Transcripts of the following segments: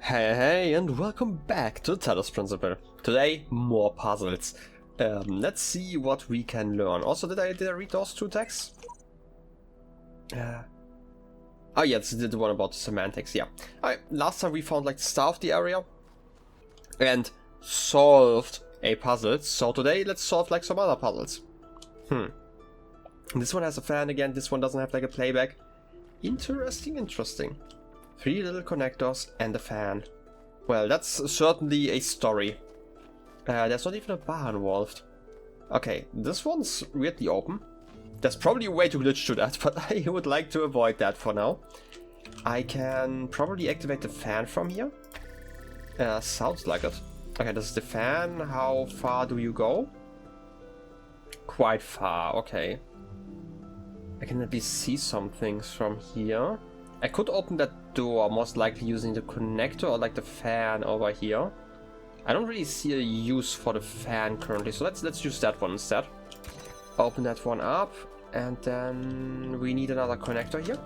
Hey, and welcome back to Talos Principle. Today, more puzzles. Let's see what we can learn. Also, did I read those two texts? Oh yeah, this is the one about semantics, yeah. Alright, last time we found like the start of the area and solved a puzzle. So today, let's solve like some other puzzles. This one has a fan again, this one doesn't have like a playback. Interesting. 3 little connectors and a fan. Well, that's certainly a story. There's not even a bar involved. Okay, this one's weirdly open. There's probably a way to glitch to that, but I would like to avoid that for now. I can probably activate the fan from here. Sounds like it. Okay, this is the fan. How far do you go? Quite far, okay. I can at least see some things from here. I could open that door, most likely using the connector or like the fan over here. I don't really see a use for the fan currently, so let's use that one instead. Open that one up, and then we need another connector here.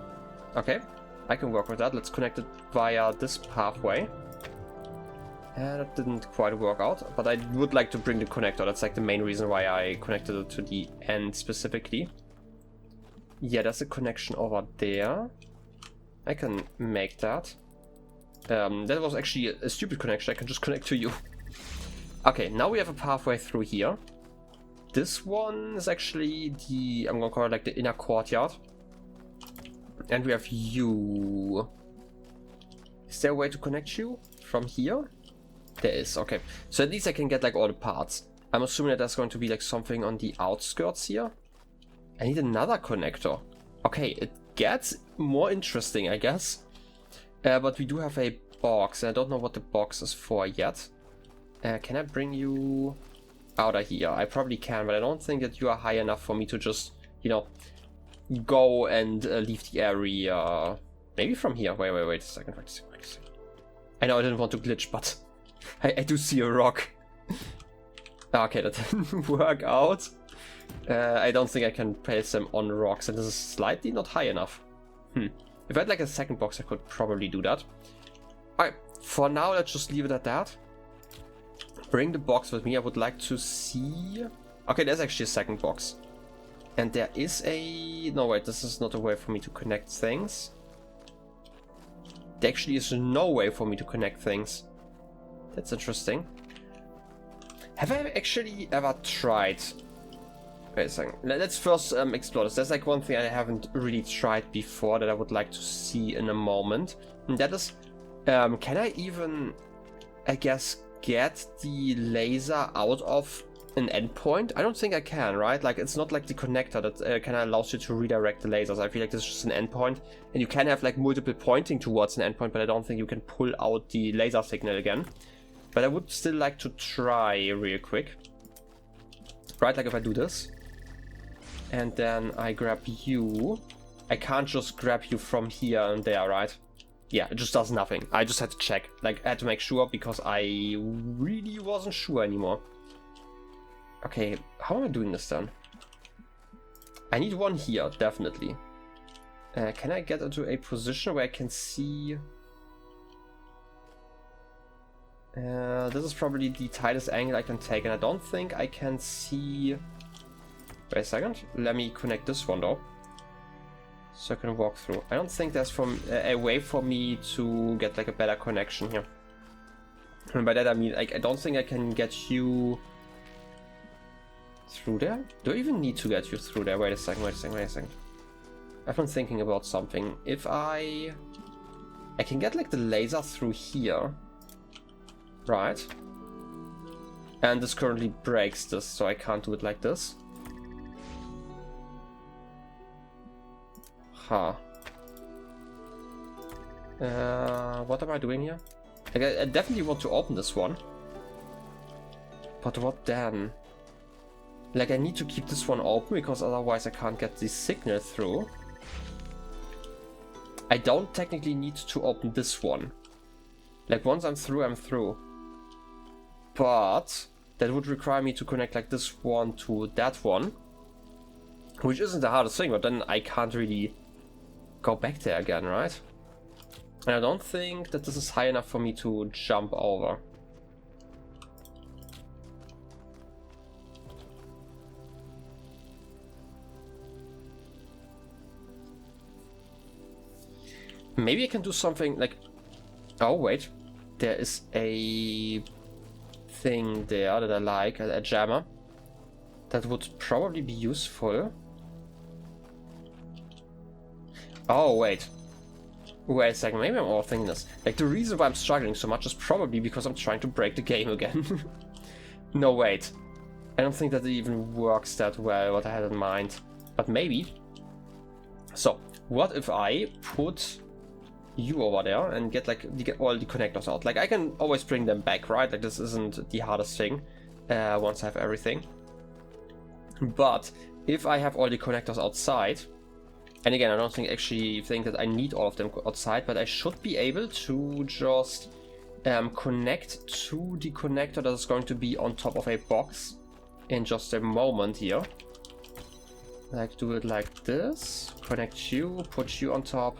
Okay, I can work with that. Let's connect it via this pathway. And it didn't quite work out, but I would like to bring the connector. That's like the main reason why I connected it to the end specifically. Yeah, there's a connection over there. I can make that. That was actually a stupid connection. I can just connect to you. Okay, now we have a pathway through here. This one is actually the, I'm gonna call it like the inner courtyard. And we have you. Is there a way to connect you from here? There is, okay. So at least I can get like all the parts. I'm assuming that there's going to be like something on the outskirts here. I need another connector. Okay, it gets more interesting, I guess. But we do have a box, and I don't know what the box is for yet. Can I bring you out of here? I probably can, but I don't think that you are high enough for me to just, you know, go and leave the area. Maybe from here. Wait a second. I know I didn't want to glitch, but I do see a rock. Okay, that didn't work out. I don't think I can place them on rocks, and this is slightly not high enough. If I had like a second box, I could probably do that. Alright, for now, let's just leave it at that. Bring the box with me. I would like to see... Okay, there's actually a second box. And there is a... No, wait, this is not a way for me to connect things. There actually is no way for me to connect things. That's interesting. Have I actually ever tried... Wait a second. Let's first explore this. There's like one thing I haven't really tried before that I would like to see in a moment. And that is, can I even, I guess, get the laser out of an endpoint? I don't think I can, right? Like, it's not like the connector that kind of allows you to redirect the lasers. I feel like this is just an endpoint. And you can have like multiple pointing towards an endpoint, but I don't think you can pull out the laser signal again. But I would still like to try real quick. Right, like if I do this. And then I grab you. I can't just grab you from here and there, right? Yeah, it just does nothing. I just had to check. Like, I had to make sure because I really wasn't sure anymore. Okay, how am I doing this then? I need one here, definitely. Can I get into a position where I can see... this is probably the tightest angle I can take, and I don't think I can see... Wait a second, let me connect this one though, so I can walk through. I don't think there's a way for me to get like a better connection here. And by that I mean, like, I don't think I can get you through there. Do I even need to get you through there? Wait a second. I've been thinking about something. If I can get like the laser through here, right? And this currently breaks this, so I can't do it like this. Huh. What am I doing here? Like, I definitely want to open this one. But what then? Like, I need to keep this one open because otherwise I can't get the signal through. I don't technically need to open this one. Like, once I'm through, I'm through. But that would require me to connect like this one to that one. Which isn't the hardest thing, but then I can't really go back there again, right? And I don't think that this is high enough for me to jump over. Maybe I can do something like... Oh, wait. There is a thing there that I like, a jammer. That would probably be useful. Oh, wait. Wait a second, maybe I'm overthinking this. Like, the reason why I'm struggling so much is probably because I'm trying to break the game again. No, wait. I don't think that it even works that well, what I had in mind. But maybe. So, what if I put you over there and get all the connectors out? Like, I can always bring them back, right? Like, this isn't the hardest thing once I have everything. But if I have all the connectors outside, and again, I don't think that I need all of them outside, but I should be able to just connect to the connector that is going to be on top of a box in just a moment here. Like, do it like this, connect you, put you on top,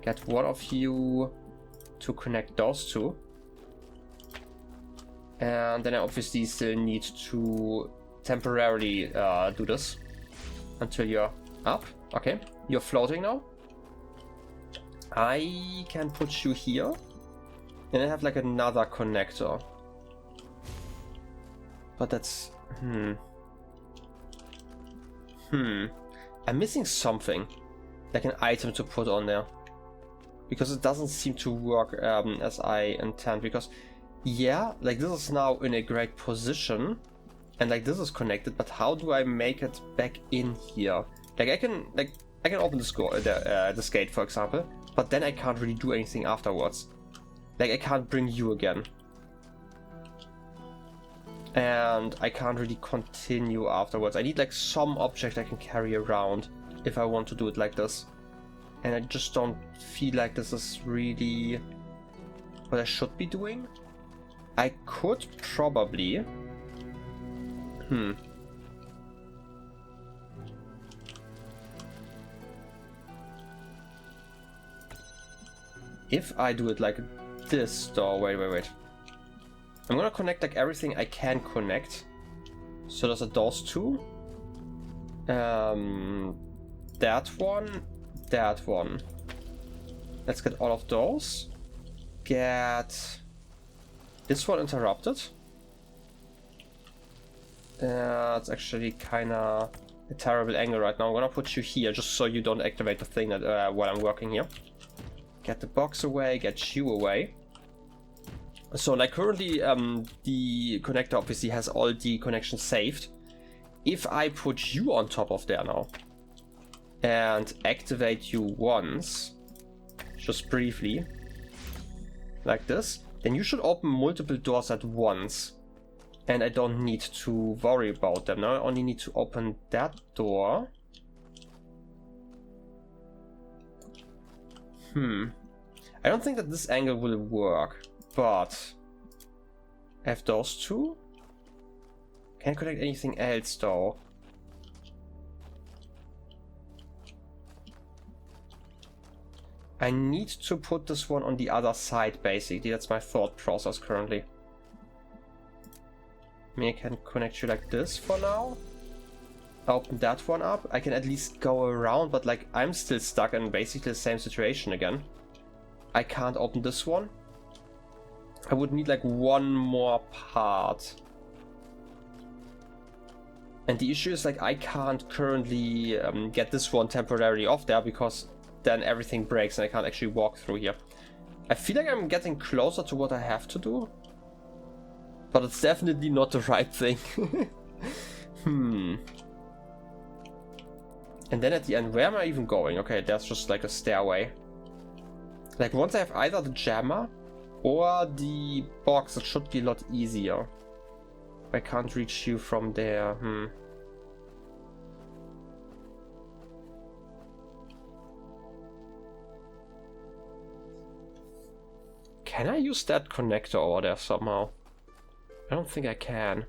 get one of you to connect those two. And then I obviously still need to temporarily do this until you're up. Okay, you're floating now. I can put you here. And I have like another connector. But that's... I'm missing something. Like an item to put on there. Because it doesn't seem to work as I intend. Because, yeah, like this is now in a great position. And like this is connected, but how do I make it back in here? Like I can open this gate, for example, but then I can't really do anything afterwards. Like I can't bring you again. And I can't really continue afterwards. I need like some object I can carry around if I want to do it like this. And I just don't feel like this is really what I should be doing. I could probably... If I do it like this though, wait. I'm gonna connect like everything I can connect. So there's those two. That one. Let's get all of those. Get this one interrupted. It's actually kinda a terrible angle right now. I'm gonna put you here just so you don't activate the thing that while I'm working here. Get the box away, get you away. So like currently the connector obviously has all the connections saved. If I put you on top of there now and activate you once, just briefly, like this, then you should open multiple doors at once. And I don't need to worry about them. Now I only need to open that door. I don't think that this angle will work, but I have those two. Can't connect anything else though. I need to put this one on the other side basically. That's my thought process currently. I mean, I can connect you like this for now. Open that one up. I can at least go around, but like I'm still stuck in basically the same situation again. I can't open this one. I would need like one more part. And the issue is like I can't currently get this one temporarily off there because then everything breaks and I can't actually walk through here. I feel like I'm getting closer to what I have to do. But it's definitely not the right thing. And then at the end, where am I even going? Okay, there's just like a stairway. Like once I have either the jammer or the box, it should be a lot easier. I can't reach you from there. Can I use that connector over there somehow? I don't think I can.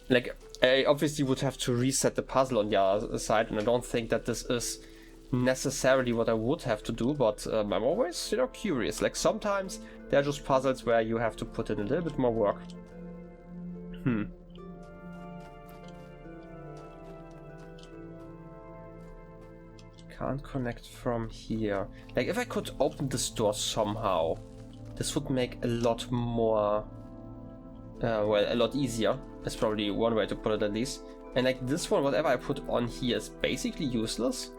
Like, I obviously would have to reset the puzzle on the other side, and I don't think that this is necessarily what I would have to do, but I'm always, you know, curious. Like sometimes there are just puzzles where you have to put in a little bit more work. Can't connect from here. Like if I could open this door somehow, this would make a lot more, well, a lot easier. That's probably one way to put it at least. And like this one, whatever I put on here is basically useless.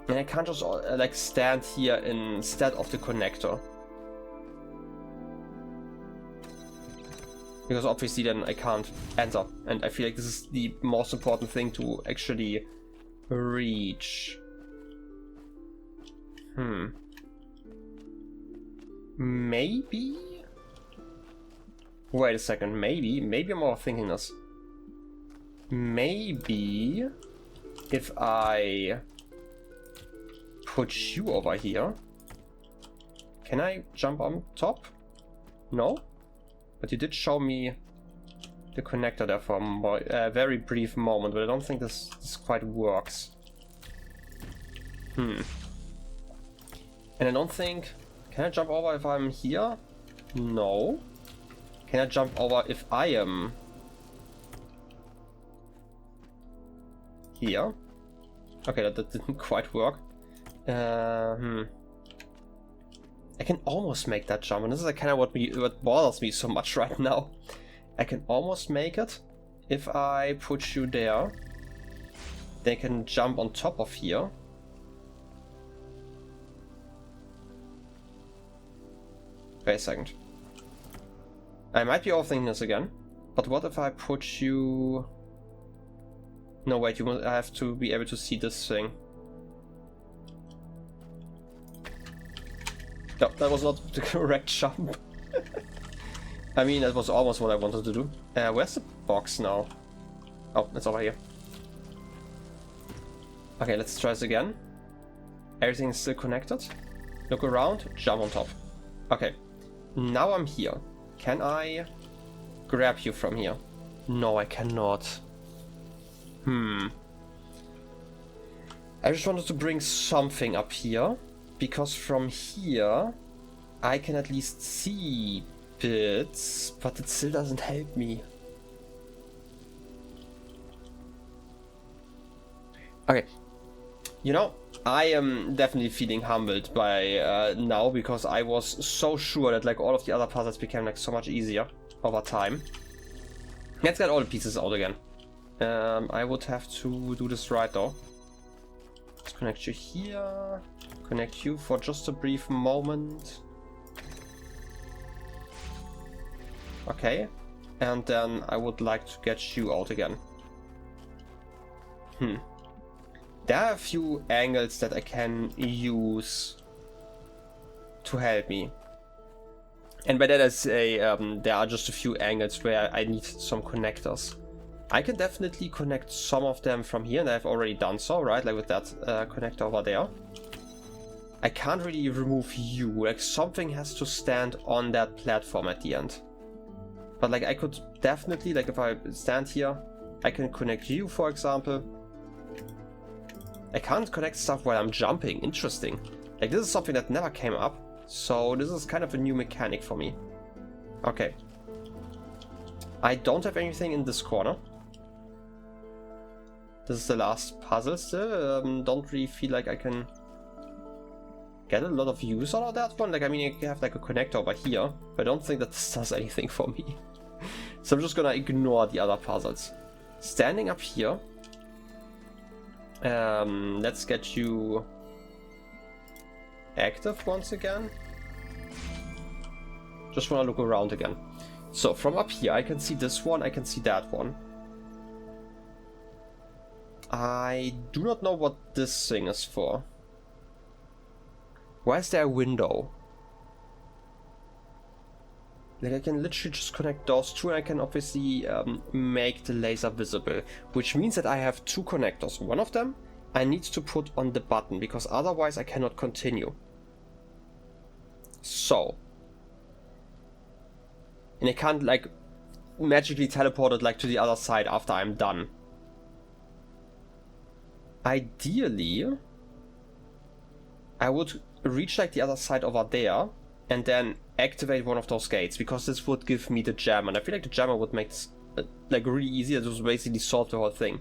And I can't just like stand here instead of the connector. Because obviously then I can't enter. And I feel like this is the most important thing to actually reach. Maybe? Wait a second, maybe I'm overthinking this. Maybe if I put you over here, can I jump on top? No? But you did show me the connector there for a very brief moment, but I don't think this quite works. And I don't think... Can I jump over if I'm here? No. Can I jump over if I am here? Okay, that didn't quite work. I can almost make that jump, and this is like kind of what bothers me so much right now. I can almost make it if I put you there. They can jump on top of here. Wait a second. I might be overthinking this again, but what if I put you... No, wait, I have to be able to see this thing. No, that was not the correct jump. I mean, that was almost what I wanted to do. Where's the box now? Oh, it's over here. Okay, let's try this again. Everything is still connected. Look around, jump on top. Okay, now I'm here. Can I grab you from here? No, I cannot. I just wanted to bring something up here, because from here I can at least see bits, but it still doesn't help me. Okay, you know, I am definitely feeling humbled by now, because I was so sure that like all of the other puzzles became like so much easier over time. Let's get all the pieces out again. I would have to do this right though. Let's connect you here, connect you for just a brief moment. Okay, and then I would like to get you out again. There are a few angles that I can use to help me. And by that I say there are just a few angles where I need some connectors. I can definitely connect some of them from here, and I've already done so, right? Like with that connector over there. I can't really remove you, like something has to stand on that platform at the end. But like I could definitely, like if I stand here, I can connect you, for example. I can't connect stuff while I'm jumping, interesting. Like this is something that never came up, so this is kind of a new mechanic for me. Okay. I don't have anything in this corner. This is the last puzzle still. Don't really feel like I can get a lot of use out of that one. Like, I mean, you have like a connector over here, but I don't think that this does anything for me. So I'm just gonna ignore the other puzzles. Standing up here. Let's get you active once again. Just wanna look around again. So from up here, I can see this one, I can see that one. I do not know what this thing is for. Why is there a window? Like I can literally just connect those two, and I can obviously make the laser visible, which means that I have two connectors. One of them I need to put on the button, because otherwise I cannot continue. So. And I can't like magically teleport it like to the other side after I'm done. ideally, I would reach like the other side over there and then activate one of those gates, because this would give me the gem, and I feel like the gem would make this like really easy. It would basically solve the whole thing.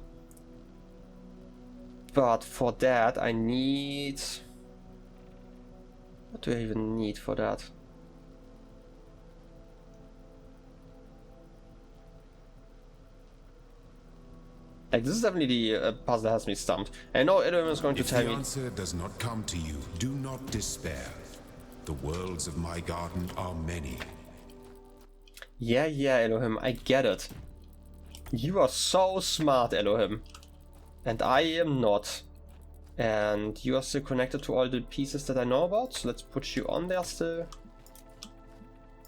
But for that I need... What do I even need for that? Like, this is definitely a puzzle that has me stumped. I know Elohim is going to tell me... If the answer does not come to you, do not despair. The worlds of my garden are many. Yeah, Elohim, I get it. You are so smart, Elohim. And I am not. And you are still connected to all the pieces that I know about, so let's put you on there still.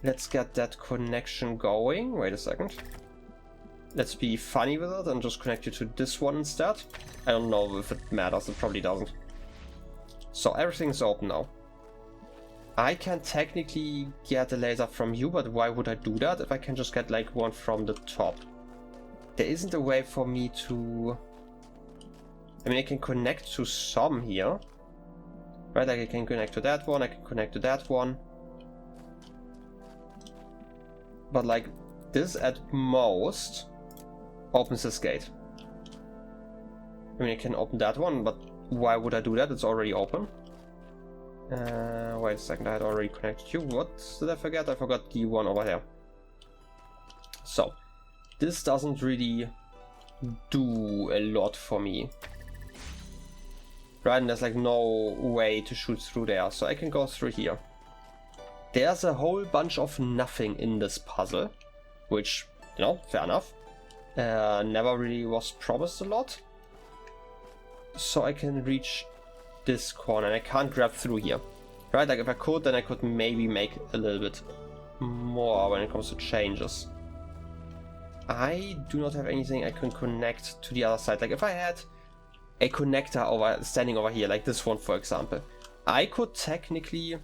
Let's get that connection going. Wait a second. Let's be funny with it and just connect you to this one instead. I don't know if it matters, it probably doesn't. So everything's open now. I can technically get a laser from you, but why would I do that if I can just get like one from the top? There isn't a way for me to... I mean, I can connect to some here. Right, like I can connect to that one, I can connect to that one. But like, this at most opens this gate. I mean, I can open that one, but why would I do that? It's already open. Wait a second, I had already connected you. What did I forget? I forgot the one over here. So, this doesn't really do a lot for me. Right, and there's like no way to shoot through there, so I can go through here. There's a whole bunch of nothing in this puzzle, which, you know, fair enough. Never really was promised a lot. So I can reach this corner, and I can't grab through here. Right, like if I could, then I could maybe make a little bit more when it comes to changes. I do not have anything I can connect to the other side. Like if I had a connector standing over here, like this one for example, I could technically...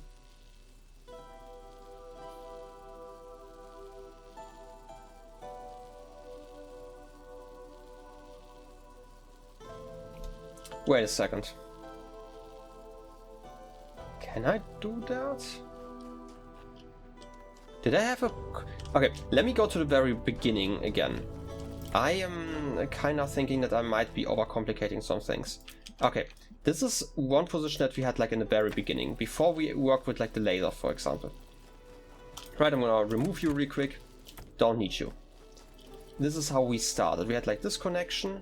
Wait a second. Can I do that? Did I have a... Okay, let me go to the very beginning again. I am kind of thinking that I might be overcomplicating some things. Okay, this is one position that we had like in the very beginning, before we worked with like the laser, for example. Right, I'm gonna remove you real quick. Don't need you. This is how we started. We had like this connection,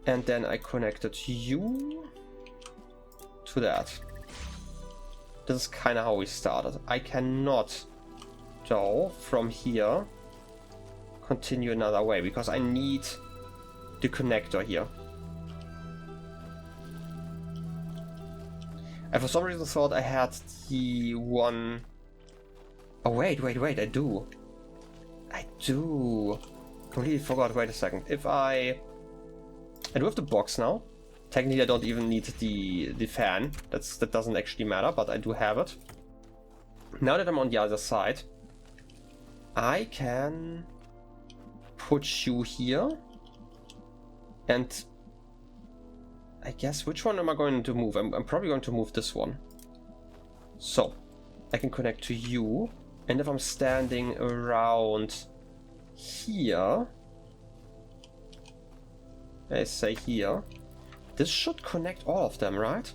and then I connected you to that. This is kind of how we started. I cannot, though, from here continue another way, because I need the connector here. I for some reason thought I had the one... Oh wait, I do. Completely forgot. Wait a second. If I do have the box now. Technically I don't even need the fan. That doesn't actually matter, but I do have it. Now that I'm on the other side, I can put you here, and I guess, which one am I going to move? I'm probably going to move this one. So I can connect to you, and if I'm standing around here, let's say here, this should connect all of them, right?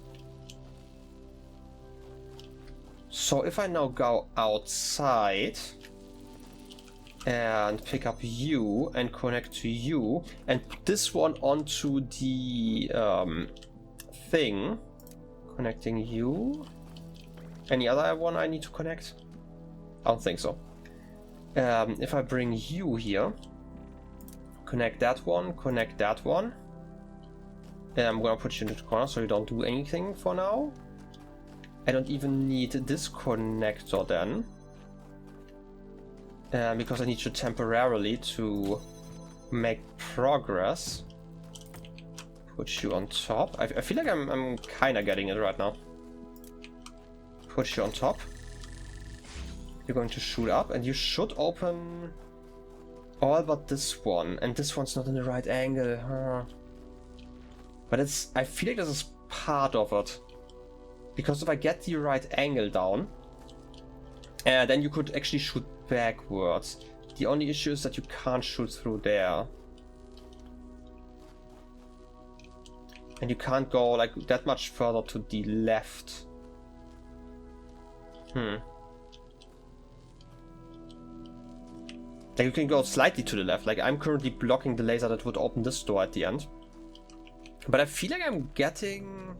So if I now go outside and pick up you and connect to you and put this one onto the thing, connecting you. Any other one I need to connect? I don't think so. If I bring you here, connect that one, I'm gonna put you in the corner so you don't do anything for now. I don't even need this connector then. Because I need you temporarily to make progress. Put you on top. I feel like I'm kind of getting it right now. Put you on top. You're going to shoot up, and you should open all but this one. And this one's not in the right angle. Huh. But I feel like this is part of it. Because if I get the right angle down, then you could actually shoot backwards. The only issue is that you can't shoot through there. And you can't go like that much further to the left. Like you can go slightly to the left. Like I'm currently blocking the laser that would open this door at the end. But I feel like I'm getting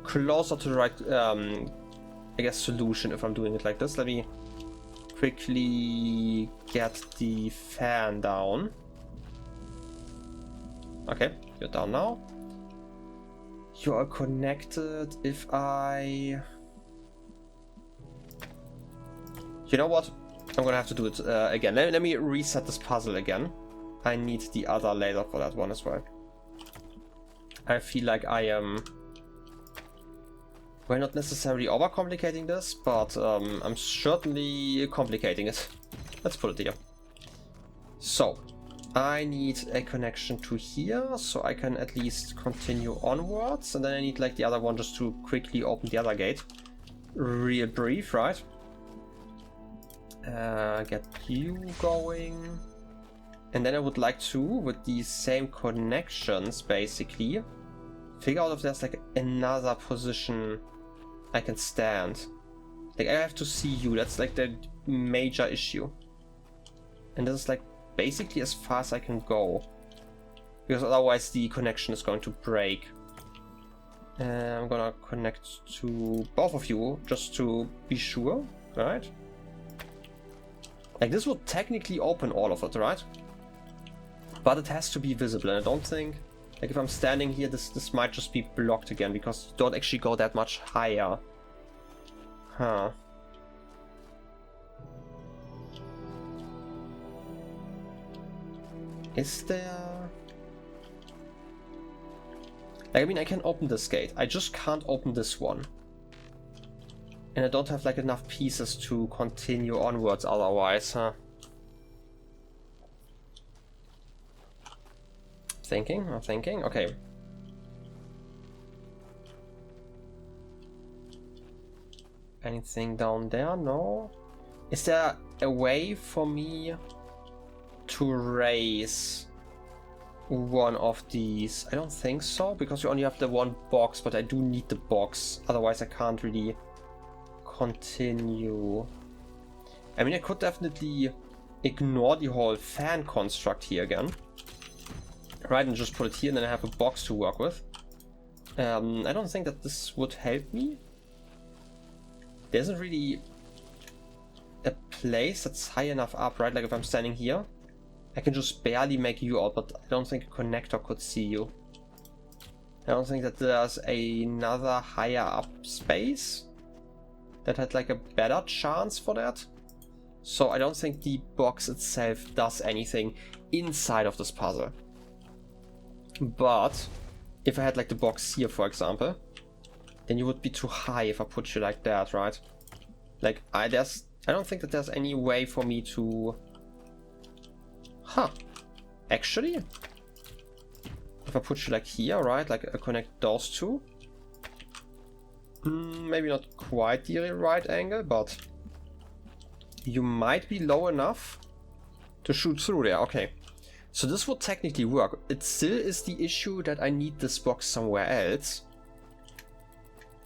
closer to the right, I guess, solution if I'm doing it like this. Let me quickly get the fan down. Okay, you're down now. You are connected. If I... You know what? I'm gonna have to do it again. Let me reset this puzzle again. I need the other laser for that one as well. I feel like I am... Well, not necessarily overcomplicating this, but I'm certainly complicating it. Let's put it here. So, I need a connection to here, so I can at least continue onwards, and then I need like the other one just to quickly open the other gate. Real brief, right? Get you going. And then I would like to, with these same connections, basically, figure out if there's like another position I can stand. Like I have to see you, that's like the major issue. And this is like basically as far as I can go. Because otherwise the connection is going to break. I'm gonna connect to both of you just to be sure, right? Like this would technically open all of it, right? But it has to be visible, and I don't think, like if I'm standing here, this might just be blocked again because you don't actually go that much higher. Huh. Is there... Like, I mean, I can open this gate. I just can't open this one. And I don't have like enough pieces to continue onwards otherwise, huh? I'm thinking. Okay. Anything down there? No. Is there a way for me to raise one of these? I don't think so, because you only have the one box, but I do need the box. Otherwise I can't really continue. I mean, I could definitely ignore the whole fan construct here again. Right, and just put it here, and then I have a box to work with. I don't think that this would help me. There isn't really a place that's high enough up, right? Like if I'm standing here, I can just barely make you out, but I don't think a connector could see you. I don't think that there's another higher up space that had like a better chance for that. So I don't think the box itself does anything inside of this puzzle. But if I had like the box here, for example, then you would be too high if I put you like that, right? Like I don't think that there's any way for me to... Huh. Actually, if I put you like here, right? Like I connect those two. Maybe not quite the right angle, but you might be low enough to shoot through there. Okay. So this would technically work. It still is the issue that I need this box somewhere else.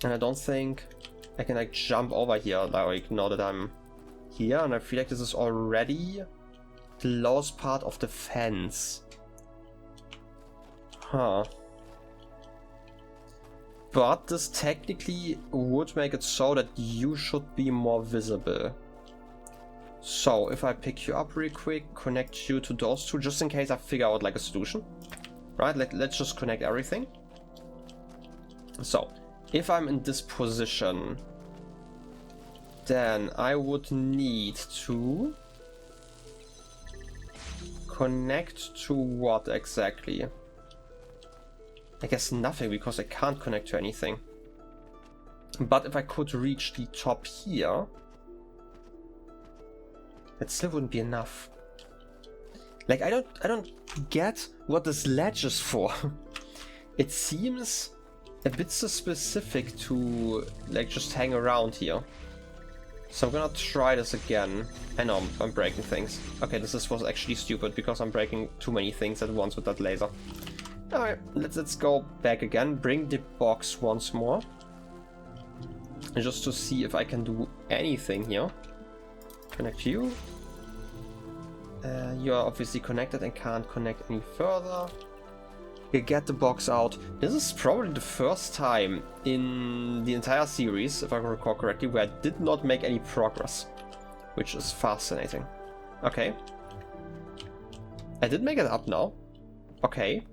And I don't think I can like jump over here, like now that I'm here. And I feel like this is already the lowest part of the fence. Huh. But this technically would make it so that you should be more visible. So if I pick you up real quick, connect you to those two, just in case I figure out like a solution. Right, let's just connect everything. So if I'm in this position, then I would need to connect to what exactly? I guess nothing, because I can't connect to anything. But if I could reach the top here, that still wouldn't be enough. Like I don't get what this ledge is for. it seems a bit so specific to like just hang around here. So I'm gonna try this again. I know I'm breaking things. Okay, this was actually stupid because I'm breaking too many things at once with that laser. Alright, let's go back again, bring the box once more. And just to see if I can do anything here. Connect you. You are obviously connected and can't connect any further. You get the box out. This is probably the first time in the entire series, if I recall correctly, where I did not make any progress. Which is fascinating. Okay. I did make it up now. Okay.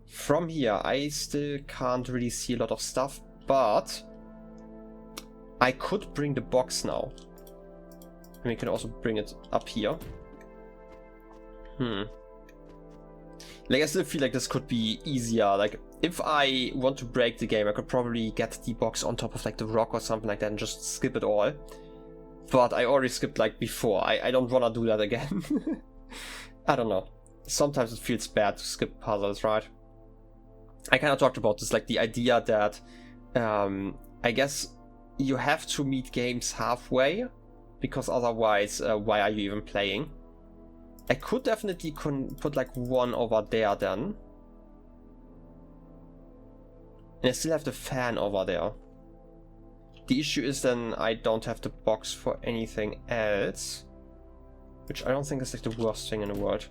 From here, I still can't really see a lot of stuff, but I could bring the box now. And we can also bring it up here. Like, I still feel like this could be easier. Like, if I want to break the game, I could probably get the box on top of like the rock or something like that and just skip it all. But I already skipped like before. I don't want to do that again. I don't know. Sometimes it feels bad to skip puzzles, right? I kind of talked about this, like the idea that I guess you have to meet games halfway, because otherwise, why are you even playing? I could definitely put like one over there then. And I still have the fan over there. The issue is then I don't have the box for anything else. Which I don't think is like the worst thing in the world.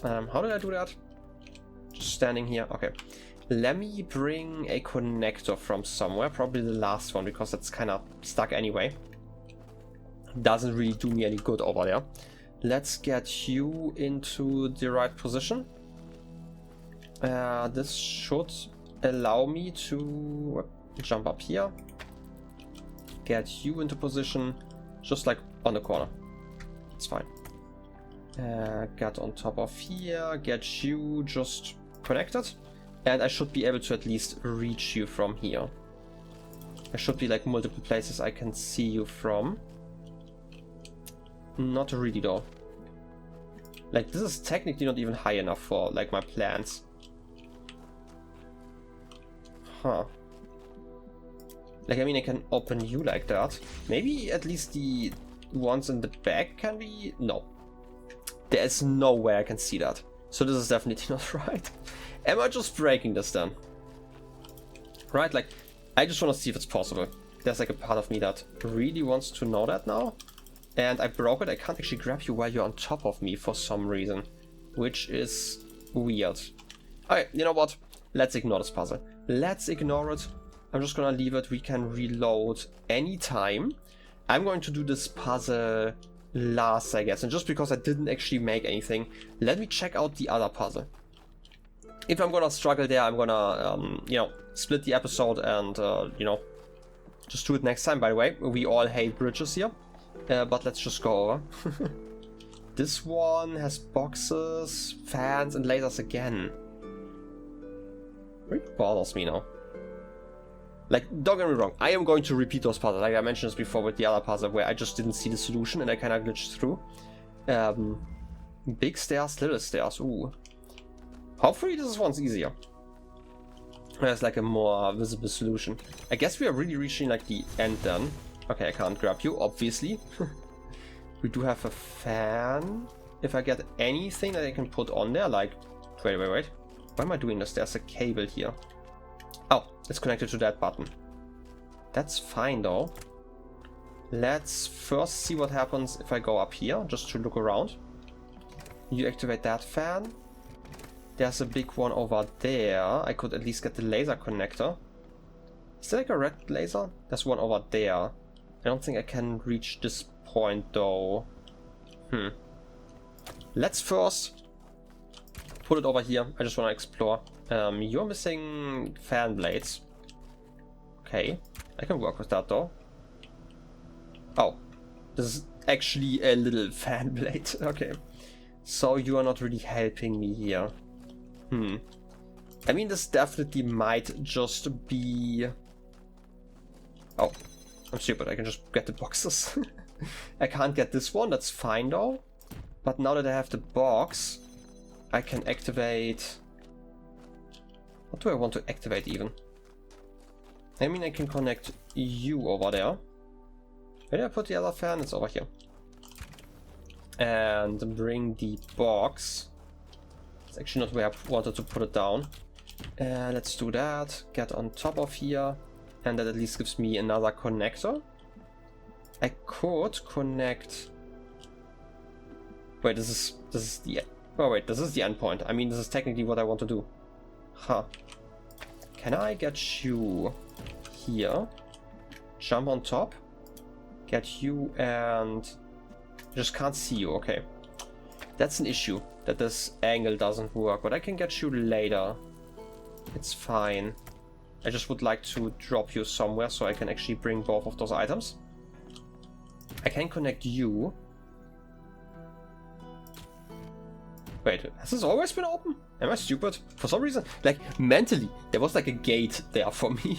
How did I do that? Just standing here. Okay. Let me bring a connector from somewhere. Probably the last one, because that's kind of stuck anyway. Doesn't really do me any good over there. Let's get you into the right position. This should allow me to jump up here. Get you into position, just like on the corner. It's fine. Get on top of here, get you just connected. And I should be able to at least reach you from here. There should be like multiple places I can see you from. Not really though. Like, this is technically not even high enough for like my plans. Huh. Like, I mean, I can open you like that. Maybe at least the ones in the back can be... No. There's no way I can see that. So this is definitely not right. Am I just breaking this then? Right, like, I just want to see if it's possible. There's like a part of me that really wants to know that now. And I broke it. I can't actually grab you while you're on top of me for some reason. Which is weird. Alright, you know what? Let's ignore this puzzle. Let's ignore it. I'm just gonna leave it. We can reload anytime. I'm going to do this puzzle last, I guess. And just because I didn't actually make anything, let me check out the other puzzle. If I'm gonna struggle there, I'm gonna, you know, split the episode and, you know, just do it next time. By the way, we all hate bridges here. But let's just go over. This one has boxes, fans, and lasers again. It bothers me now. Like, don't get me wrong, I am going to repeat those puzzles. Like I mentioned this before with the other puzzle where I just didn't see the solution and I kind of glitched through. Big stairs, little stairs. Ooh. Hopefully this one's easier. There's like a more visible solution. I guess we are really reaching like the end then. Okay, I can't grab you, obviously. We do have a fan. If I get anything that I can put on there, like... Wait. Why am I doing this? There's a cable here. Oh, it's connected to that button. That's fine, though. Let's first see what happens if I go up here, just to look around. You activate that fan. There's a big one over there. I could at least get the laser connector. Is there like a red laser? There's one over there. I don't think I can reach this point though. Let's first put it over here. I just want to explore. You're missing fan blades. Okay, I can work with that though. Oh, this is actually a little fan blade. Okay, so you are not really helping me here. I mean, this definitely might just be... Oh, I'm stupid. I can just get the boxes. I can't get this one. That's fine though. But now that I have the box, I can activate What do I want to activate even? I mean, I can connect you over there. Where did I put the other fan? It's over here. And bring the box. It's actually not where I wanted to put it down. Let's do that. Get on top of here. And that at least gives me another connector. I could connect... Wait, this is the... Oh wait, this is the endpoint. I mean, this is technically what I want to do. Huh. Can I get you here? Jump on top? Get you and... I just can't see you, okay. That's an issue, that this angle doesn't work, but I can get you later. It's fine. I just would like to drop you somewhere so I can actually bring both of those items. I can connect you. Wait, has this always been open? Am I stupid? For some reason, like, mentally, there was like a gate there for me.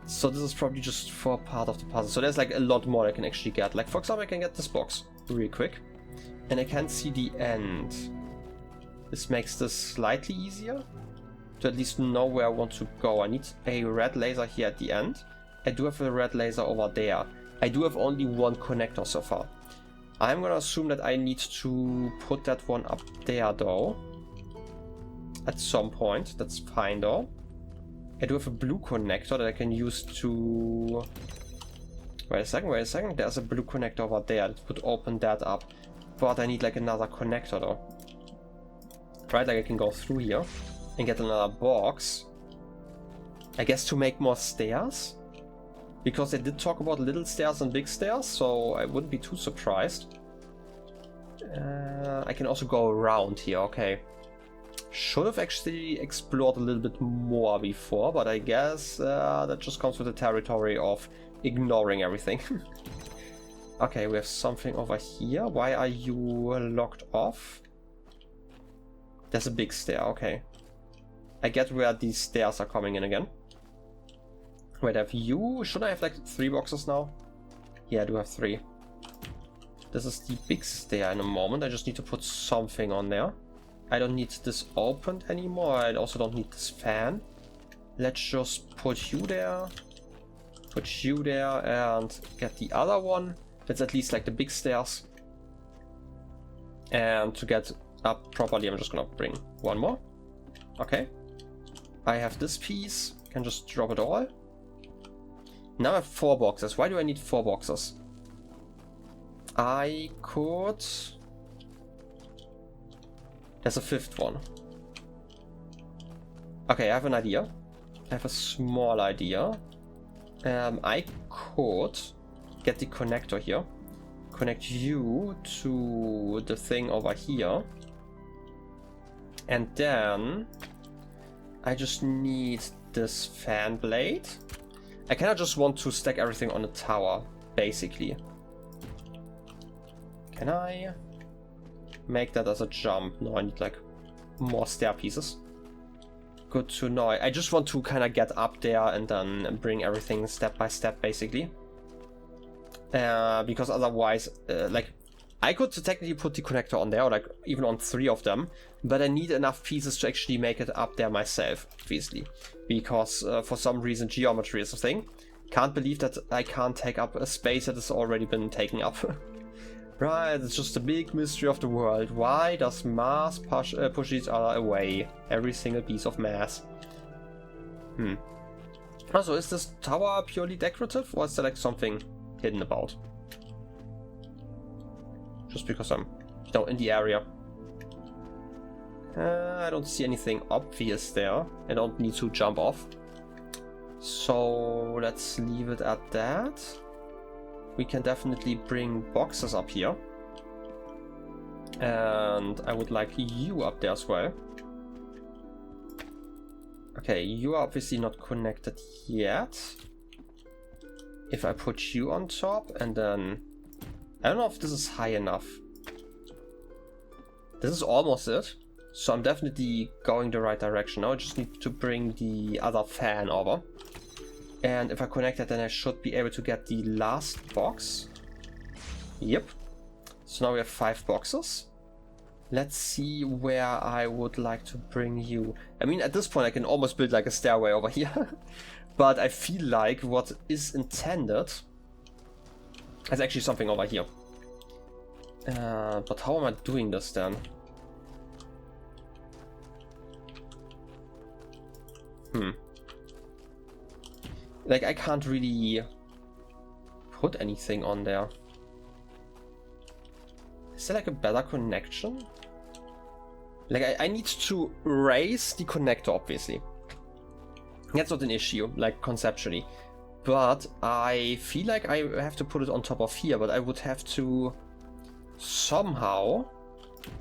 So this is probably just for part of the puzzle. So there's like a lot more I can actually get. Like, for example, I can get this box real quick. And I can't see the end. This makes this slightly easier to at least know where I want to go. I need a red laser here at the end. I do have a red laser over there. I do have only one connector so far. I'm gonna assume that I need to put that one up there though. At some point. That's fine though. I do have a blue connector that I can use to... Wait a second. There's a blue connector over there that would open that up. But I need like another connector though. Right, like I can go through here and get another box. I guess to make more stairs? Because they did talk about little stairs and big stairs, so I wouldn't be too surprised. I can also go around here, okay. Should have actually explored a little bit more before, but I guess that just comes with the territory of ignoring everything. Okay, we have something over here. Why are you locked off? There's a big stair, okay. I get where these stairs are coming in again. Wait, I have you? Should I have like 3 boxes now? Yeah, I do have 3. This is the big stair in a moment. I just need to put something on there. I don't need this opened anymore. I also don't need this fan. Let's just put you there. Put you there and get the other one. That's at least like the big stairs. And to get up properly, I'm just gonna bring one more. Okay. I have this piece. Can just drop it all. Now I have 4 boxes. Why do I need 4 boxes? I could... There's a 5th one. Okay, I have an idea. I have a small idea. I could get the connector here. Connect you to the thing over here. And then I just need this fan blade. I kinda just want to stack everything on the tower, basically. Can I make that as a jump? No, I need like more stair pieces. Good to know. I just want to kind of get up there and then bring everything step by step, basically. Because otherwise, like, I could technically put the connector on there, or like even on 3 of them, but I need enough pieces to actually make it up there myself, obviously. Because for some reason geometry is a thing. Can't believe that I can't take up a space that has already been taken up. Right, it's just a big mystery of the world. Why does mass push each other away? Every single piece of mass. Also, is this tower purely decorative, or is there like something hidden about? Just because I'm, you know, in the area. I don't see anything obvious there. I don't need to jump off. So let's leave it at that. We can definitely bring boxes up here. And I would like you up there as well. Okay, you are obviously not connected yet. If I put you on top and then... I don't know if this is high enough. This is almost it. So I'm definitely going the right direction. Now I just need to bring the other fan over. And if I connect it, then I should be able to get the last box. Yep. So now we have 5 boxes. let's see where I would like to bring you. I mean, at this point I can almost build like a stairway over here. But I feel like what is intended is actually something over here. But how am I doing this then? Like, I can't really put anything on there. Is there like a better connection? Like, I need to raise the connector, obviously. That's not an issue, like, conceptually. But I feel like I have to put it on top of here, but I would have to somehow...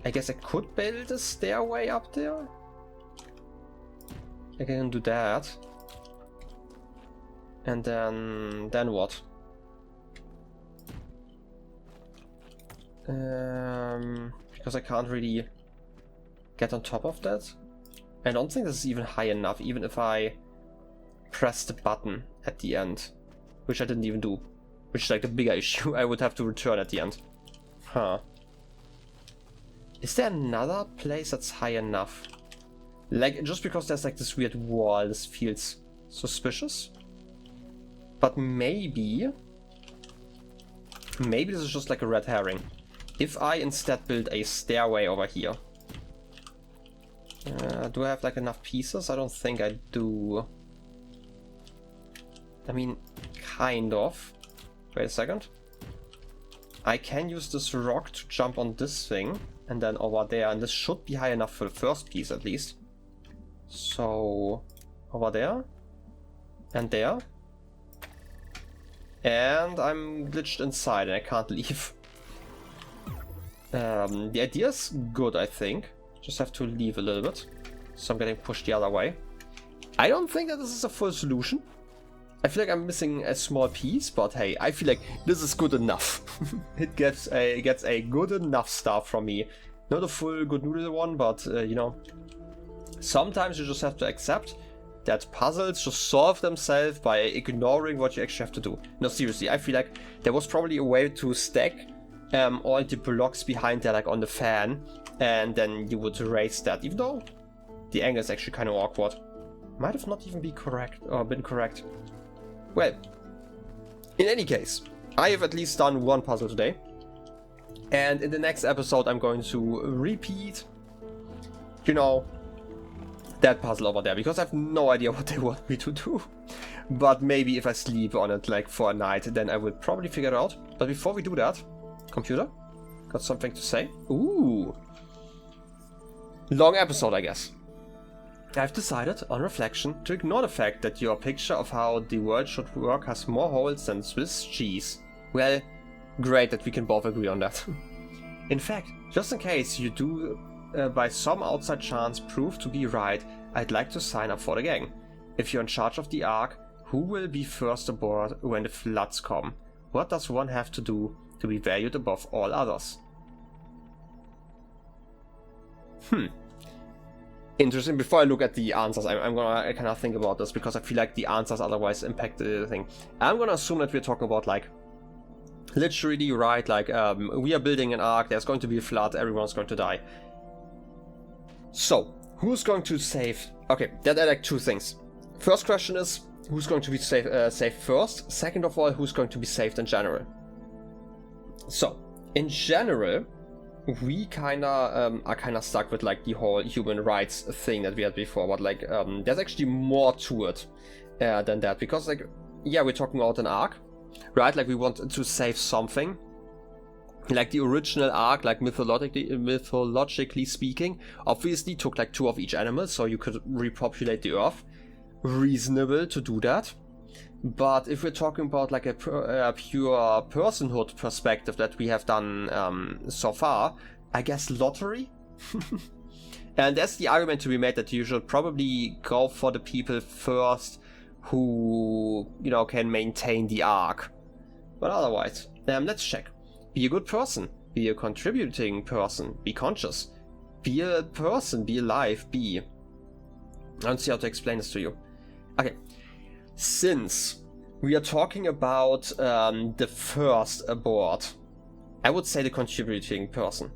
I guess I could build a stairway up there? I can do that. And then what? Because I can't really get on top of that. I don't think this is even high enough, even if I press the button at the end, which I didn't even do, which is like the bigger issue. I would have to return at the end. Huh. Is there another place that's high enough? Like, just because there's like this weird wall, this feels suspicious. But maybe this is just like a red herring. If I instead build a stairway over here. Do I have like enough pieces? I don't think I do. I mean, kind of. Wait a second. I can use this rock to jump on this thing and then over there, and this should be high enough for the first piece at least. So, over there and there. And I'm glitched inside and I can't leave. The idea is good, I think. Just have to leave a little bit. So I'm getting pushed the other way. I don't think that this is a full solution. I feel like I'm missing a small piece, but hey, I feel like this is good enough. It gets a good enough stuff from me. Not a full good noodle one, but you know, sometimes you just have to accept that puzzles just solve themselves by ignoring what you actually have to do. No, seriously, I feel like there was probably a way to stack all the blocks behind there, like on the fan, and then you would raise that, even though the angle is actually kind of awkward. Might have not even been correct. Well, in any case, I have at least done one puzzle today. And in the next episode, I'm going to repeat, you know, that puzzle over there, because I have no idea what they want me to do. But maybe if I sleep on it like for a night, then I will probably figure it out. But before we do that, computer, got something to say? Ooh. Long episode, I guess. I've decided, on reflection, to ignore the fact that your picture of how the world should work has more holes than Swiss cheese. Well, great that we can both agree on that. In fact, just in case you do by some outside chance prove to be right, I'd like to sign up for the gang. If you're in charge of the Ark, who will be first aboard when the floods come? What does one have to do to be valued above all others? Interesting. Before I look at the answers, I'm gonna kind of think about this, because I feel like the answers otherwise impact the thing. I'm gonna assume that we're talking about like literally, right, like we are building an Ark, there's going to be a flood, everyone's going to die. So, who's going to save? Okay, that are like two things. First question is, who's going to be saved first? Second of all, who's going to be saved in general? So, in general, we kinda are kinda stuck with like the whole human rights thing that we had before, but like there's actually more to it than that, because like, yeah, we're talking about an Ark, right? Like we want to save something. Like the original Ark, like mythologically speaking, obviously took like 2 of each animal, so you could repopulate the Earth. Reasonable to do that. But if we're talking about like a pure personhood perspective that we have done so far, I guess lottery? And that's the argument to be made, that you should probably go for the people first who, you know, can maintain the Ark. But otherwise, let's check. Be a good person. Be a contributing person. Be conscious. Be a person. Be alive. Be. I don't see how to explain this to you. Okay. Since we are talking about the first aboard, I would say the contributing person.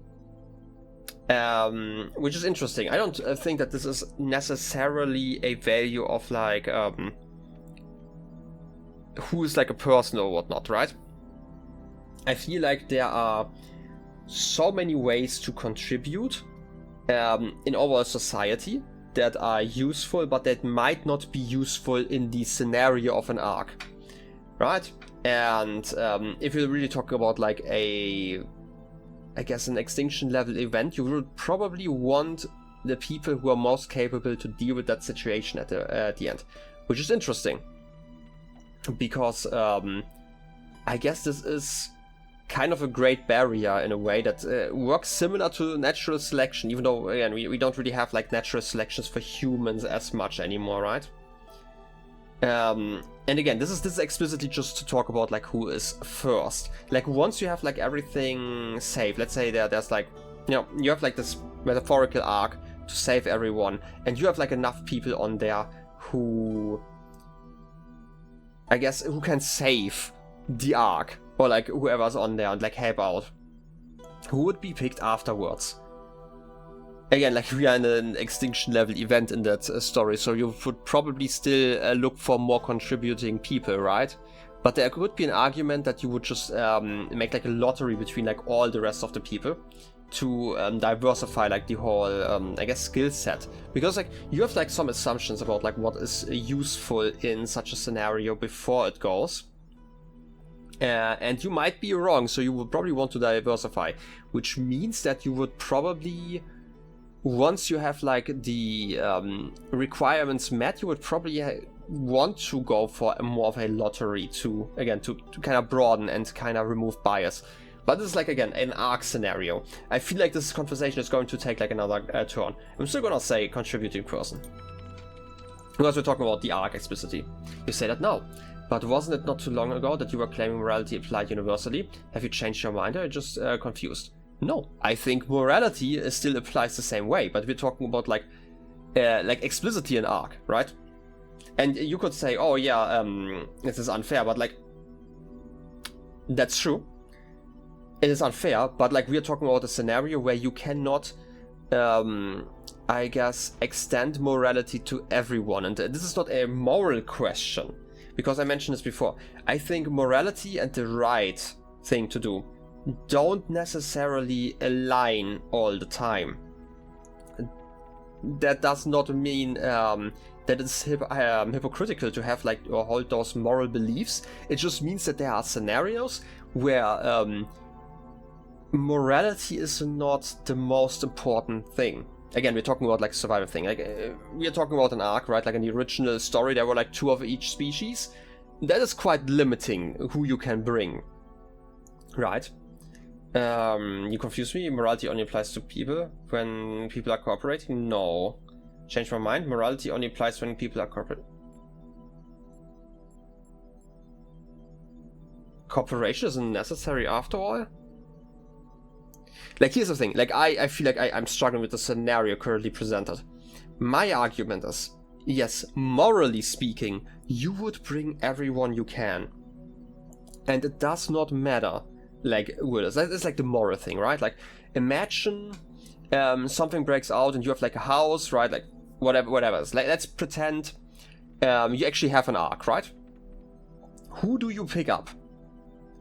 which is interesting. I don't think that this is necessarily a value of like who is like a person or whatnot, right? I feel like there are so many ways to contribute in overall society that are useful, but that might not be useful in the scenario of an arc, right? And if you're really talking about like I guess an extinction level event, you would probably want the people who are most capable to deal with that situation at the end, which is interesting, because I guess this is kind of a great barrier in a way that works similar to natural selection, even though again we don't really have like natural selections for humans as much anymore, right? And again, this is explicitly just to talk about like who is first. Like once you have like everything saved, let's say there's like, you know, you have like this metaphorical arc to save everyone, and you have like enough people on there who, I guess, who can save the arc, or like whoever's on there and like help out. Who would be picked afterwards? Again, like we are in an extinction level event in that story, so you would probably still look for more contributing people, right? But there could be an argument that you would just make like a lottery between like all the rest of the people to diversify like the whole, I guess, skill set. Because like you have like some assumptions about like what is useful in such a scenario before it goes. And you might be wrong, so you would probably want to diversify, which means that you would probably, once you have like the requirements met, you would probably want to go for more of a lottery to kind of broaden and kind of remove bias. But this is like, again, an arc scenario. I feel like this conversation is going to take like another turn. I'm still gonna say contributing person, because we're talking about the arc explicitly. You say that now. But wasn't it not too long ago that you were claiming morality applied universally? Have you changed your mind, or are you just confused? No, I think morality still applies the same way, but we're talking about like explicitly an arc, right? And you could say, oh yeah, this is unfair, but like, that's true. It is unfair, but like we're talking about a scenario where you cannot, I guess, extend morality to everyone. And this is not a moral question, because I mentioned this before. I think morality and the right thing to do don't necessarily align all the time. That does not mean that it's hypocritical to have like or hold those moral beliefs. It just means that there are scenarios where morality is not the most important thing. Again, we're talking about like survival thing. Like we are talking about an arc, right? Like in the original story, there were like 2 of each species. That is quite limiting who you can bring, right? You confuse me. Morality only applies to people when people are cooperating. No, change my mind. Morality only applies when people are cooperating. Cooperation isn't necessary after all. Like, here's the thing, like, I feel like I'm struggling with the scenario currently presented. My argument is, yes, morally speaking, you would bring everyone you can. And it does not matter, like, Willis. It's like the moral thing, right? Like, imagine something breaks out and you have, like, a house, right? Like, whatever. Like, let's pretend you actually have an arc, right? Who do you pick up?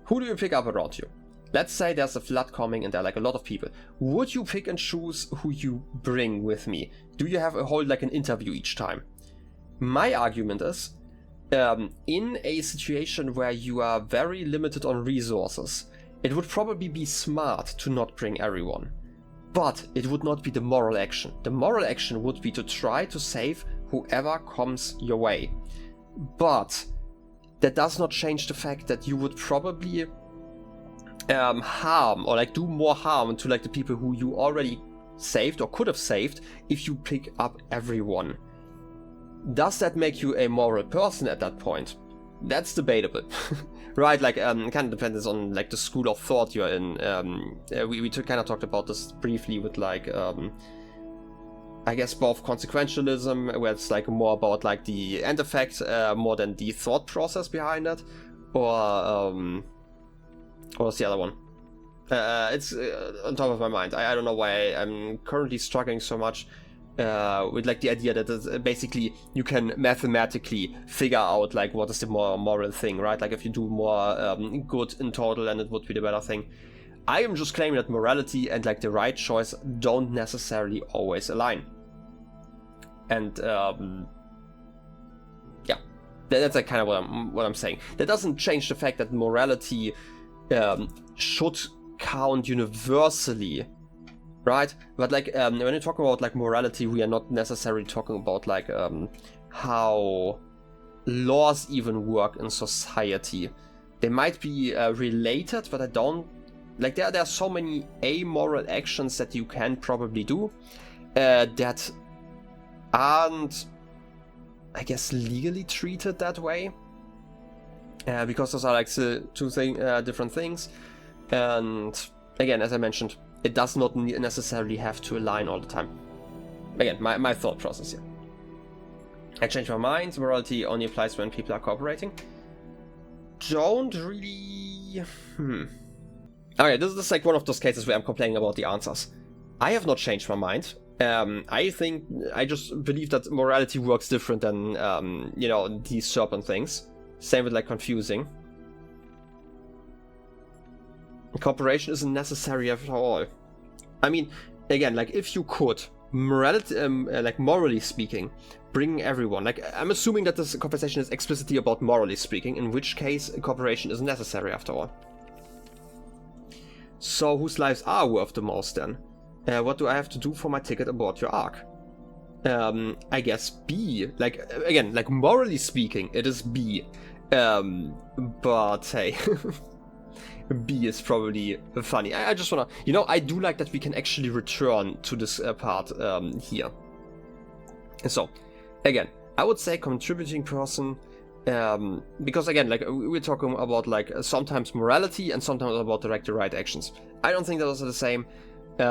Who do you pick up around you? Let's say there's a flood coming and there are like a lot of people. Would you pick and choose who you bring with me? Do you have a whole like an interview each time? My argument is, in a situation where you are very limited on resources, it would probably be smart to not bring everyone. But it would not be the moral action. The moral action would be to try to save whoever comes your way. But that does not change the fact that you would probably harm or like do more harm to like the people who you already saved or could have saved if you pick up everyone. Does that make you a moral person at that point? That's debatable. Right, like kind of depends on like the school of thought you're in. We kind of talked about this briefly with like I guess both consequentialism, where it's like more about like the end effect more than the thought process behind it, or what's the other one? It's on top of my mind. I don't know why I'm currently struggling so much with like the idea that basically you can mathematically figure out like what is the more moral thing, right? Like if you do more good in total, then it would be the better thing. I am just claiming that morality and like the right choice don't necessarily always align. And yeah, that's like kind of what I'm saying. That doesn't change the fact that morality should count universally, right? But like when you talk about like morality, we are not necessarily talking about like how laws even work in society. They might be related, but I don't like there are so many amoral actions that you can probably do that aren't, I guess, legally treated that way, because those are like two different things. And again, as I mentioned, it does not necessarily have to align all the time. Again, my thought process here. I changed my mind. Morality only applies when people are cooperating. Don't really... Okay, this is like one of those cases where I'm complaining about the answers. I have not changed my mind. I just believe that morality works different than, you know, these serpent things. Same with like confusing. Cooperation isn't necessary after all. I mean, again, like if you could, morality, like morally speaking, bring everyone, like I'm assuming that this conversation is explicitly about morally speaking, in which case cooperation is necessary after all. So whose lives are worth the most then? What do I have to do for my ticket aboard your ark? I guess B. Like, again, like morally speaking, it is B. But hey, B is probably funny. I just wanna, you know, I do like that we can actually return to this part here. So, again, I would say contributing person, because again, like we're talking about like sometimes morality and sometimes about the right actions. I don't think those are the same. There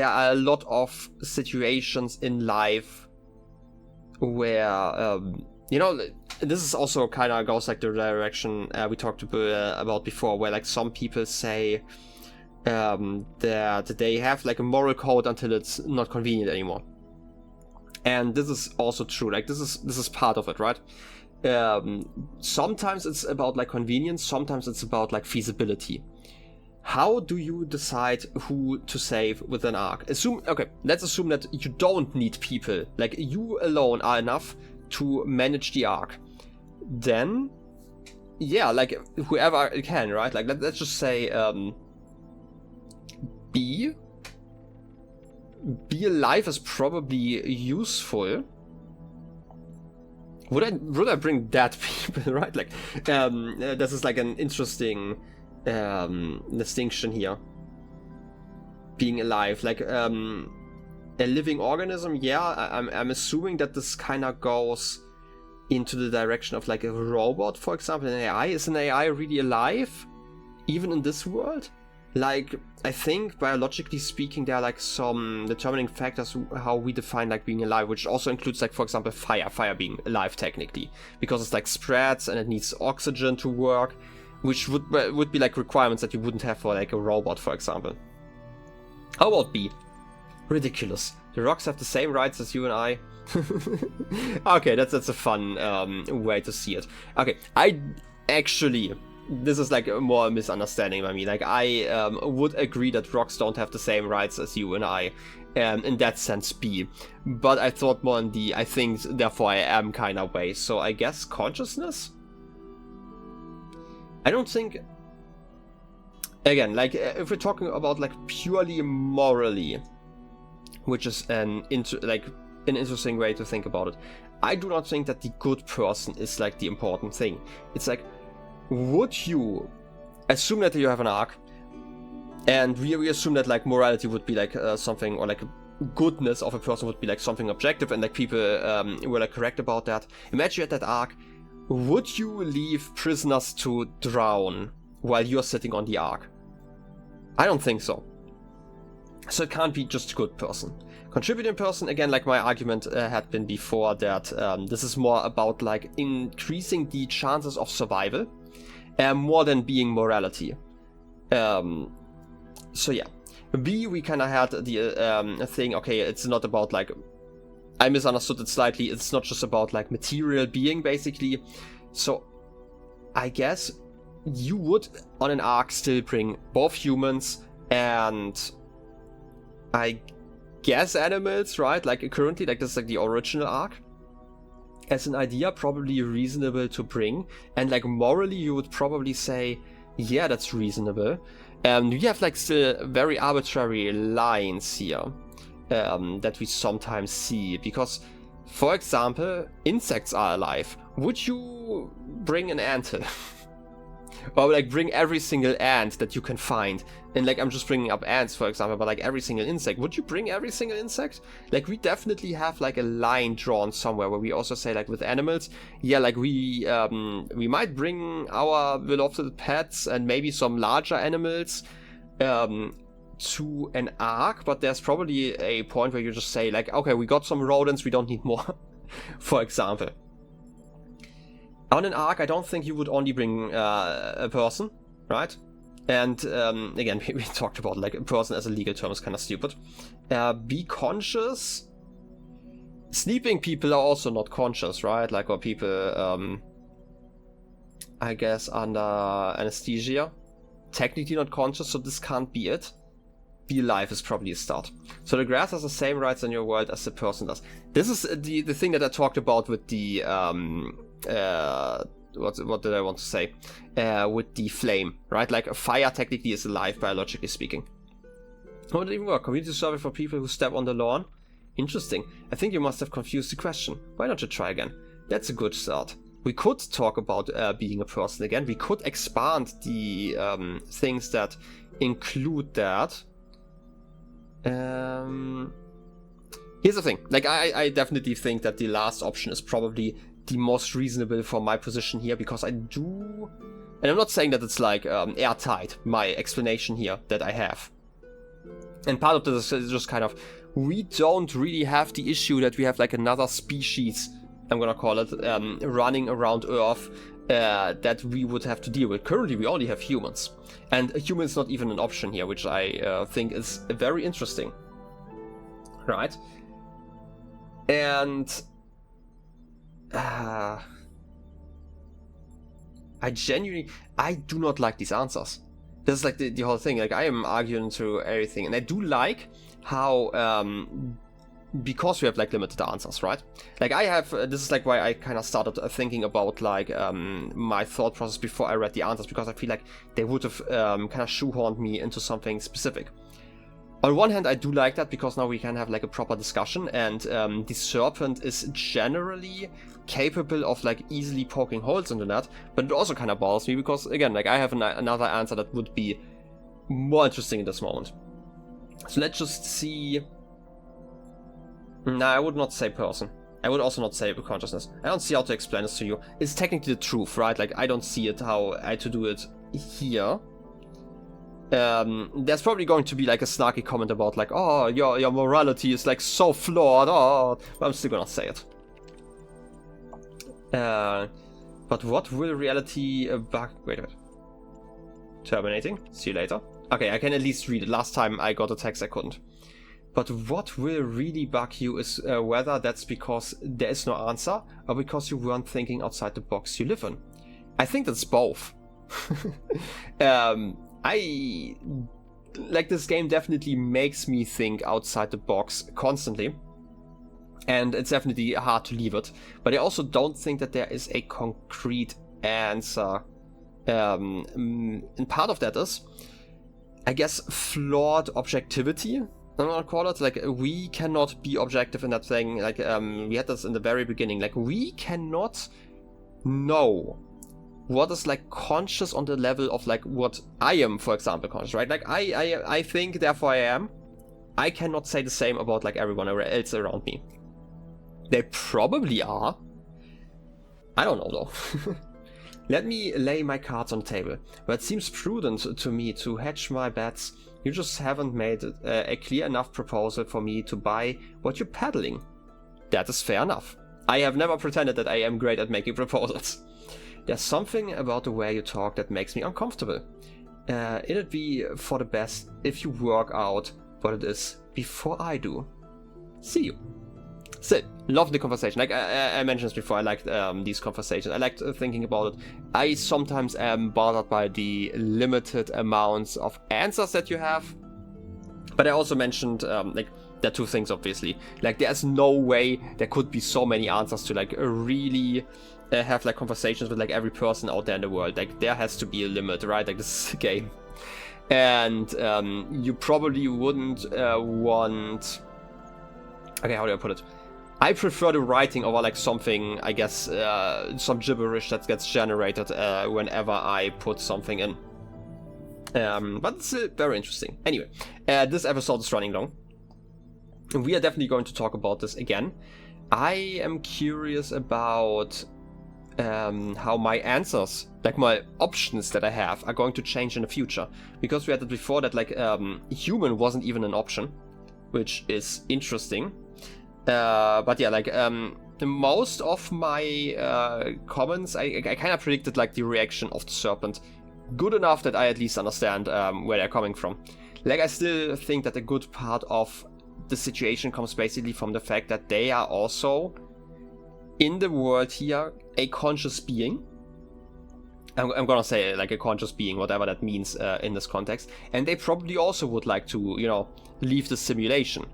are a lot of situations in life where, you know, this is also kind of goes like the direction we talked about before, where like some people say that they have like a moral code until it's not convenient anymore. And this is also true. Like this is part of it, right? Sometimes it's about like convenience. Sometimes it's about like feasibility. How do you decide who to save with an arc? Let's assume that you don't need people. Like you alone are enough to manage the arc. Then, yeah, like whoever can, right? Like let's just say B alive is probably useful. Would I bring dead people, right? Like this is like an interesting distinction here. Being alive, like a living organism, yeah, I'm assuming that this kind of goes into the direction of like a robot, for example, an AI. Is an AI really alive, even in this world? Like, I think biologically speaking, there are like some determining factors how we define like being alive, which also includes like, for example, fire being alive technically, because it's like spreads and it needs oxygen to work, which would be like requirements that you wouldn't have for like a robot, for example. How about B? Ridiculous. The rocks have the same rights as you and I. Okay, that's a fun way to see it. Okay, I actually, this is like more a misunderstanding by me. Like I would agree that rocks don't have the same rights as you and I. In that sense, B. But I thought more on D. I think therefore I am kind of way. So I guess consciousness. I don't think. Again, like if we're talking about like purely morally, which is an interesting way to think about it. I do not think that the good person is like the important thing. It's like, would you assume that you have an arc, and we assume that like morality would be like something, or like goodness of a person would be like something objective, and like people were like correct about that. Imagine at that arc, would you leave prisoners to drown while you're sitting on the arc? I don't think so. So it can't be just a good person. Contributing person, again, like my argument had been before, that this is more about like increasing the chances of survival more than being morality. So yeah. B, we kind of had the thing, okay, it's not about like, I misunderstood it slightly, it's not just about like material being basically. So I guess you would on an arc still bring both humans and I guess animals, right? Like currently, like this is like the original arc. As an idea, probably reasonable to bring. And like morally, you would probably say, yeah, that's reasonable. We have like still very arbitrary lines here that we sometimes see. Because, for example, insects are alive. Would you bring an anthill? Or like bring every single ant that you can find? And like I'm just bringing up ants, for example, but like every single insect. Would you bring every single insect? Like we definitely have like a line drawn somewhere where we also say like with animals, yeah, like we might bring our beloved pets and maybe some larger animals to an arc, but there's probably a point where you just say like, okay, we got some rodents, we don't need more, for example. On an arc, I don't think you would only bring a person, right? And again, we talked about like a person as a legal term is kind of stupid. Be conscious. Sleeping people are also not conscious, right? Like, or people, I guess, under anesthesia. Technically not conscious, so this can't be it. Be alive is probably a start. So the grass has the same rights in your world as the person does. This is the thing that I talked about with the what did I want to say? With the flame, right? Like a fire technically is alive, biologically speaking. How would it even work? Community survey for people who step on the lawn? Interesting. I think you must have confused the question. Why don't you try again? That's a good start. We could talk about being a person again. We could expand the things that include that. Here's the thing. Like, I definitely think that the last option is probably the most reasonable for my position here, because I do, and I'm not saying that it's like airtight, my explanation here that I have. And part of this is just kind of, we don't really have the issue that we have like another species, I'm gonna call it, running around Earth that we would have to deal with. Currently we only have humans, and a human is not even an option here, which I think is very interesting, right? And I do not like these answers. This is like the whole thing. Like, I am arguing through everything, and I do like how because we have like limited answers, right? Like I have, this is like why I kind of started thinking about like my thought process before I read the answers, because I feel like they would have kind of shoehorned me into something specific. On one hand, I do like that, because now we can have like a proper discussion, and the serpent is generally capable of like easily poking holes into that, but it also kind of bothers me, because again, like I have another answer that would be more interesting in this moment. So let's just see. Nah, I would not say person. I would also not say consciousness. I don't see how to explain this to you. It's technically the truth, right? Like, I don't see it how I to do it here. There's probably going to be like a snarky comment about like, oh, your morality is like so flawed, oh, but I'm still gonna say it. But what will reality bug? Wait a minute. Terminating. See you later. Okay, I can at least read it. Last time I got a text I couldn't. But what will really bug you is whether that's because there is no answer, or because you weren't thinking outside the box you live in. I think that's both. I like, this game definitely makes me think outside the box constantly, and it's definitely hard to leave it. But I also don't think that there is a concrete answer. And part of that is, I guess, flawed objectivity. I'm gonna call it, like, we cannot be objective in that thing. Like, we had this in the very beginning. Like, we cannot know what is like conscious on the level of like what I am, for example, conscious, right? Like, I think, therefore I am. I cannot say the same about like everyone else around me. They probably are. I don't know though. Let me lay my cards on the table. But it seems prudent to me to hedge my bets. You just haven't made a clear enough proposal for me to buy what you're peddling. That is fair enough. I have never pretended that I am great at making proposals. There's something about the way you talk that makes me uncomfortable. it'd be for the best if you work out what it is before I do. See you. So, love the conversation. Like I mentioned this before, I liked these conversations. I liked thinking about it. I sometimes am bothered by the limited amounts of answers that you have. But I also mentioned, like, there are two things, obviously. Like, there's no way there could be so many answers to, like, really have, like, conversations with, like, every person out there in the world. Like, there has to be a limit, right? Like, this is a game. And you probably wouldn't want... Okay, how do I put it? I prefer the writing over, like, something, I guess, some gibberish that gets generated whenever I put something in. But it's very interesting. Anyway, this episode is running long. And we are definitely going to talk about this again. I am curious about how my answers, like my options that I have, are going to change in the future. Because we had it before that, like, human wasn't even an option, which is interesting. But yeah, like, most of my comments, I kind of predicted, like, the reaction of the serpent good enough that I at least understand where they're coming from. Like, I still think that a good part of the situation comes basically from the fact that they are also, in the world here, a conscious being. I'm gonna say, like, a conscious being, whatever that means in this context. And they probably also would like to, you know, leave the simulation.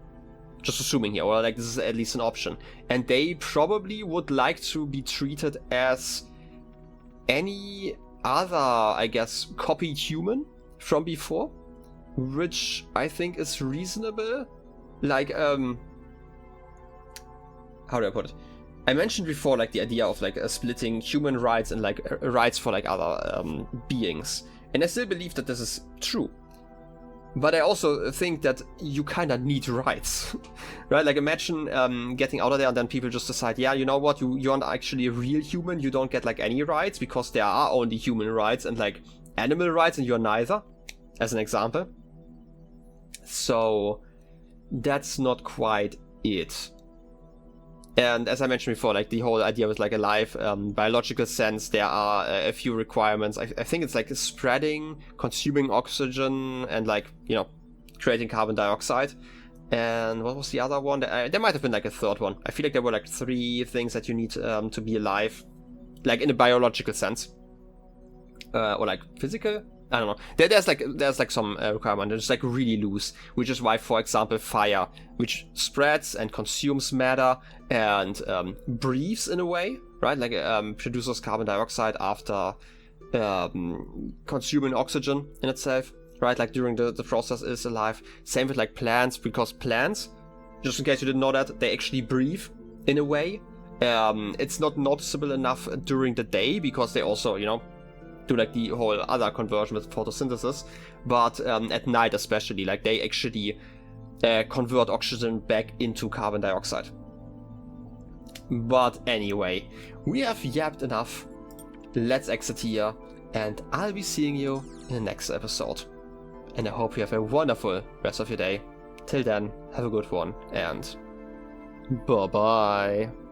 Just assuming here, or like this is at least an option. And they probably would like to be treated as any other, I guess, copied human from before, which I think is reasonable. Like, how do I put it? I mentioned before, like, the idea of, like, splitting human rights and, like, rights for, like, other beings. And I still believe that this is true. But I also think that you kind of need rights, right? Like, imagine getting out of there and then people just decide, yeah, you know what, you aren't actually a real human, you don't get, like, any rights, because there are only human rights and, like, animal rights, and you're neither, as an example. So, that's not quite it. And as I mentioned before, like, the whole idea with, like, a life, biological sense, there are a few requirements. I think it's, like, spreading, consuming oxygen, and, like, you know, creating carbon dioxide. And what was the other one? There might have been, like, a third one. I feel like there were, like, 3 things that you need to be alive. Like, in a biological sense. Or, like, physical? I don't know. There's like some requirement. It's, like, really loose, which is why, for example, fire, which spreads and consumes matter and breathes in a way, right? Like, produces carbon dioxide after consuming oxygen in itself, right? Like, during the process is alive. Same with, like, plants, because plants, just in case you didn't know that, they actually breathe in a way. It's not noticeable enough during the day because they also, you know, do, like, the whole other conversion with photosynthesis, but at night especially, like, they actually convert oxygen back into carbon dioxide. But anyway, we have yapped enough. Let's exit here, and I'll be seeing you in the next episode. And I hope you have a wonderful rest of your day. Till then, have a good one, and bye-bye.